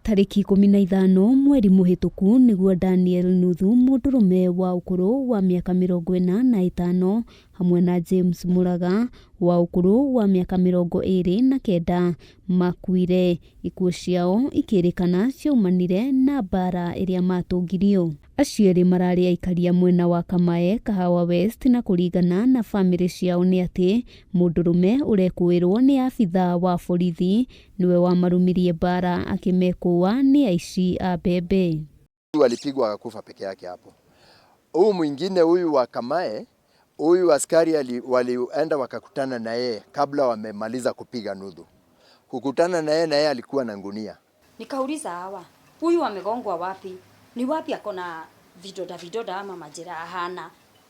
Tariki 15 mweri muhituku niguo Daniel Nuthu mundurume wa ukuru wa miaka 45 hamwe na James Muraga wa ukuru wa miaka 29 makuire. Ikuo ciao ikirikana ciaumanire na mbara iria matungirio. Acio eri marari aikaria mwena wa Kamae Kahwa West, na kuringana na family ciao ni ati mundurume urekuirwo ni abithaa wa borithi niwe wamarumirie mbara akimekuwa ni aici a bebe. Walipigwa akakufa peke yake hapo. Huyu mwingine huyu wa Kamae, huyu askari walienda wakakutana na yeye kabla wamemaliza kupiga Nuthu. Kukutana na yeye alikuwa na ngunia. Nikauliza hawa, huyu amegongwa wapi? Ni wapi akona vidoda ama majeraha?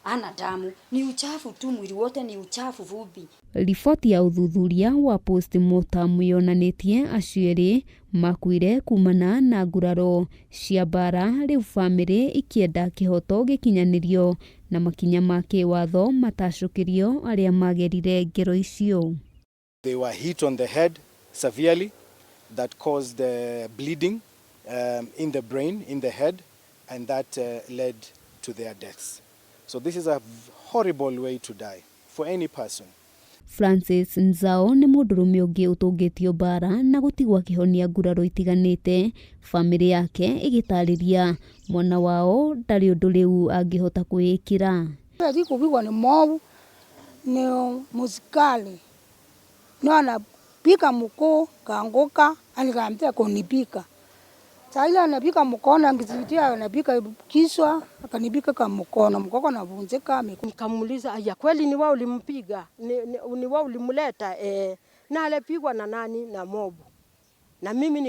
Hana damu, ni uchafu tu, mwili wote ni uchafu vumbi. Ripoti ya uthuthuria wa postmortem yonanitie acio eri makuire kumana na nguraro cia mbara, riu family ikienda kihoto gikinyanirio na makinya ma kiwatho matacukirio aria magerire ngero icio. They were hit on the head severely that caused bleeding in the brain, in the head, and that led to their deaths. So this is a horrible way to die for any person. Francis Nzao ni mundurume ungi utungitio mbara na gutigwa kihonia nguraro itiganite. Family yake igitariria mwana wao ndari undu riu angihota kuikira. Kupigwa ni mobu ni musikali no anapika mkuu kaanguka, alikamtia kunipika. Saila anapika mkono, angisitia anapika kiswa, akanipika kwa mkono na vunjika. Nikamuuliza, aya kweli ni wewe ulimpiga? Ni wewe ulimleta? Na alipigwa na nani? Na mobu. Na mimi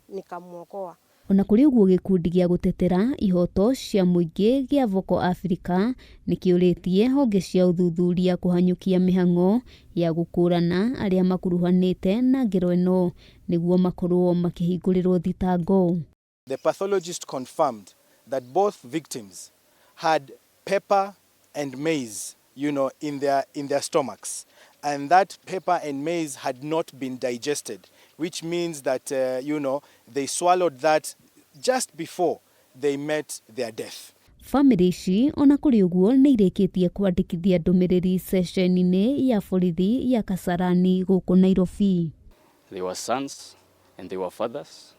nikamuokoa. Ona kuri uguo gikundi gia gutetera ihoto cia muingi gia Voko Africa nikiuritie honge cia uthuthuria kuhanyukia mihango ya gukurana aria makuruhanite na ngero eno niguo makorwo makihingurirwo thitango. The pathologist confirmed that both victims had pepper and maize, in their stomachs, and that pepper and maize had not been digested, which means that they swallowed that just before they met their death. Family ici ona kuri uguo ni irikitie kwandikithia ndumiriri session-ini ya borithi ya Kasarani guku Nairobi. They were sons and they were fathers,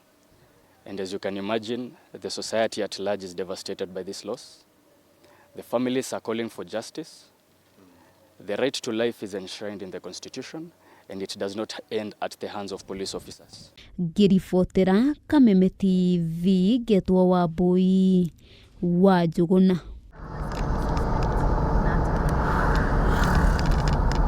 and as you can imagine, the society at large is devastated by this loss. The families are calling for justice. The right to life is enshrined in the Constitution, and it does not end at the hands of police officers. Girifotera Kameme TV getwo wa Boi wa Juguna.